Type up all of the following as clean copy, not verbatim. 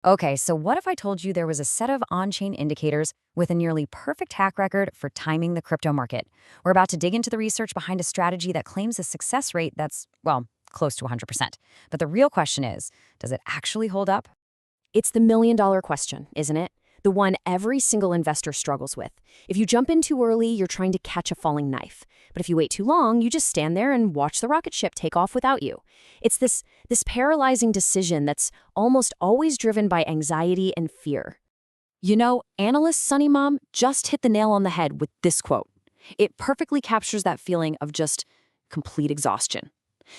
Okay, so what if I told you there was a set of on-chain indicators with a nearly perfect track record for timing the crypto market? We're about to dig into the research behind a strategy that claims a success rate that's, well, close to 100%. But the real question is, does it actually hold up? It's the million-dollar question, isn't it? The one every single investor struggles with. If you jump in too early, you're trying to catch a falling knife. But if you wait too long, you just stand there and watch the rocket ship take off without you. It's this paralyzing decision that's almost always driven by anxiety and fear. You know, analyst Sunny Mom just hit the nail on the head with this quote. It perfectly captures that feeling of just complete exhaustion.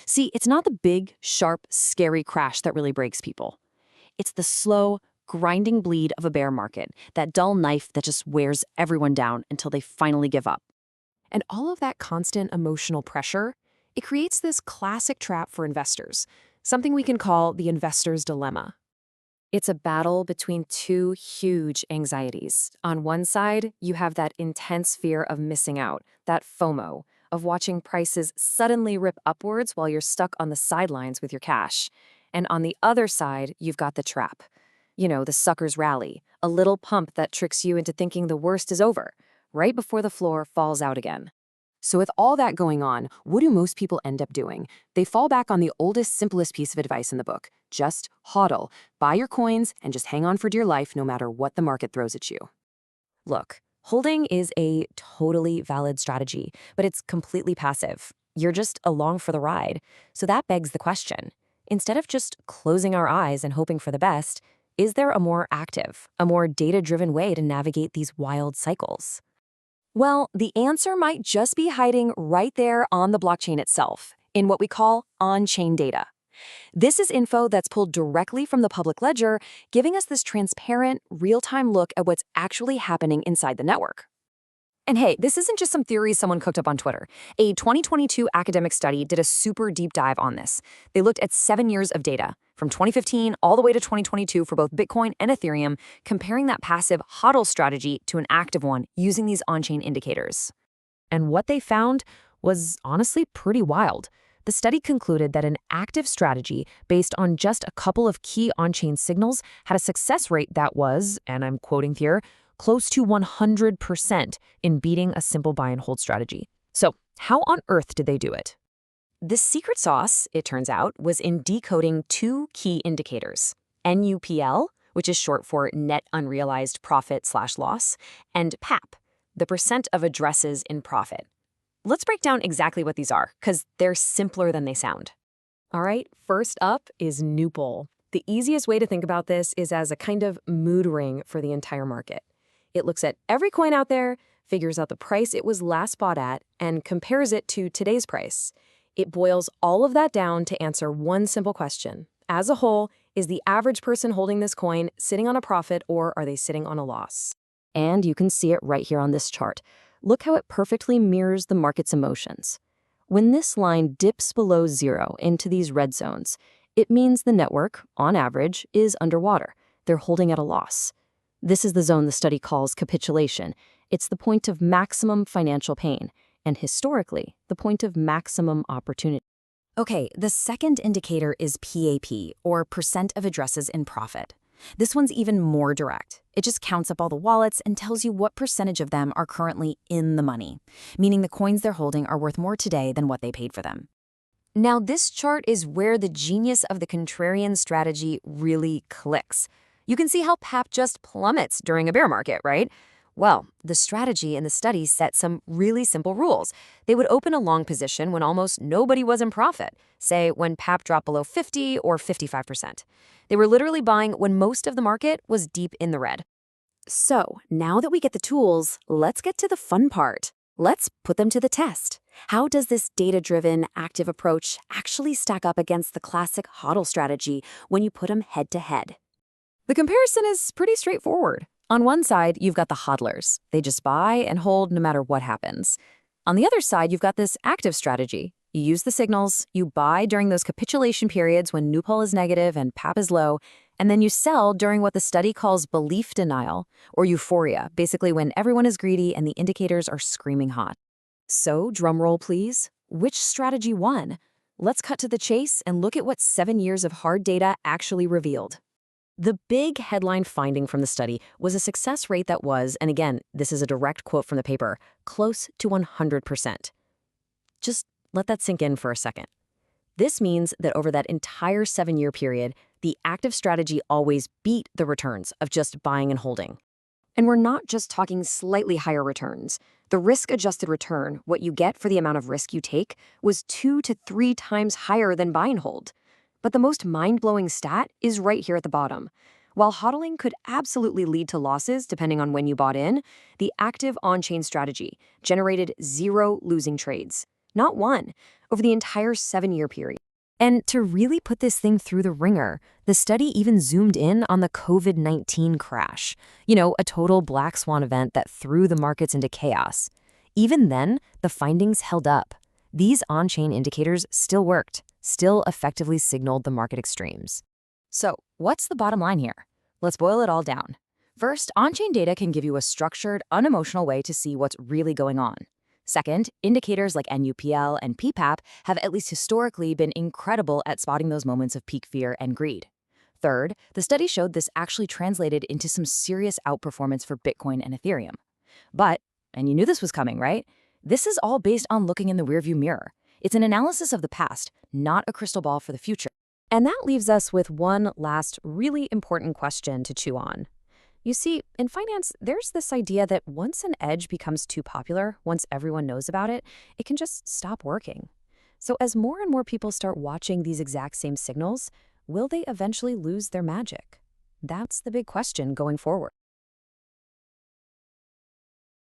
See, it's not the big, sharp, scary crash that really breaks people. It's the slow, grinding bleed of a bear market, that dull knife that just wears everyone down until they finally give up. And all of that constant emotional pressure, it creates this classic trap for investors, something we can call the investor's dilemma. It's a battle between two huge anxieties. On one side, you have that intense fear of missing out, that FOMO, of watching prices suddenly rip upwards while you're stuck on the sidelines with your cash. And on the other side, you've got the trap. You know, the sucker's rally, a little pump that tricks you into thinking the worst is over, right before the floor falls out again. So with all that going on, what do most people end up doing? They fall back on the oldest, simplest piece of advice in the book. Just HODL. Buy your coins and just hang on for dear life no matter what the market throws at you. Look, holding is a totally valid strategy, but it's completely passive. You're just along for the ride. So that begs the question. Instead of just closing our eyes and hoping for the best, is there a more active, a more data-driven way to navigate these wild cycles? Well, the answer might just be hiding right there on the blockchain itself, in what we call on-chain data. This is info that's pulled directly from the public ledger, giving us this transparent, real-time look at what's actually happening inside the network. And hey, this isn't just some theory someone cooked up on Twitter. A 2022 academic study did a super deep dive on this. They looked at 7 years of data, from 2015 all the way to 2022 for both Bitcoin and Ethereum, comparing that passive HODL strategy to an active one using these on-chain indicators. And what they found was honestly pretty wild. The study concluded that an active strategy based on just a couple of key on-chain signals had a success rate that was, and I'm quoting here, close to 100% in beating a simple buy and hold strategy. So how on earth did they do it? The secret sauce, it turns out, was in decoding two key indicators, NUPL, which is short for net unrealized profit/loss, and PAP, the percent of addresses in profit. Let's break down exactly what these are, because they're simpler than they sound. All right, first up is NUPL. The easiest way to think about this is as a kind of mood ring for the entire market. It looks at every coin out there, figures out the price it was last bought at, and compares it to today's price. It boils all of that down to answer one simple question. As a whole, is the average person holding this coin sitting on a profit or are they sitting on a loss? And you can see it right here on this chart. Look how it perfectly mirrors the market's emotions. When this line dips below zero into these red zones, it means the network, on average, is underwater. They're holding at a loss. This is the zone the study calls capitulation. It's the point of maximum financial pain, and historically, the point of maximum opportunity. Okay, the second indicator is PAP, or percent of addresses in profit. This one's even more direct. It just counts up all the wallets and tells you what percentage of them are currently in the money, meaning the coins they're holding are worth more today than what they paid for them. Now, this chart is where the genius of the contrarian strategy really clicks. You can see how PAP just plummets during a bear market, right? Well, the strategy in the study set some really simple rules. They would open a long position when almost nobody was in profit, say when PAP dropped below 50 or 55%. They were literally buying when most of the market was deep in the red. So, now that we get the tools, let's get to the fun part. Let's put them to the test. How does this data-driven, active approach actually stack up against the classic HODL strategy when you put them head-to-head? The comparison is pretty straightforward. On one side, you've got the hodlers. They just buy and hold no matter what happens. On the other side, you've got this active strategy. You use the signals, you buy during those capitulation periods when NUPL is negative and PAP is low, and then you sell during what the study calls belief denial, or euphoria, basically when everyone is greedy and the indicators are screaming hot. So, drumroll please, which strategy won? Let's cut to the chase and look at what 7 years of hard data actually revealed. The big headline finding from the study was a success rate that was, and again, this is a direct quote from the paper, close to 100%. Just let that sink in for a second. This means that over that entire 7-year period, the active strategy always beat the returns of just buying and holding. And we're not just talking slightly higher returns. The risk-adjusted return, what you get for the amount of risk you take, was 2 to 3 times higher than buy and hold. But the most mind-blowing stat is right here at the bottom. While HODLing could absolutely lead to losses depending on when you bought in, the active on-chain strategy generated 0 losing trades. Not one, over the entire 7-year period. And to really put this thing through the ringer, the study even zoomed in on the COVID-19 crash. A total black swan event that threw the markets into chaos. Even then, the findings held up. These on-chain indicators still worked, still effectively signaled the market extremes. So, what's the bottom line here? Let's boil it all down. First, on-chain data can give you a structured, unemotional way to see what's really going on. Second, indicators like NUPL and PPAP have at least historically been incredible at spotting those moments of peak fear and greed. Third, the study showed this actually translated into some serious outperformance for Bitcoin and Ethereum. But, and you knew this was coming, right? This is all based on looking in the rearview mirror. It's an analysis of the past, not a crystal ball for the future. And that leaves us with one last really important question to chew on. You see, in finance, there's this idea that once an edge becomes too popular, once everyone knows about it, it can just stop working. So as more and more people start watching these exact same signals, will they eventually lose their magic? That's the big question going forward.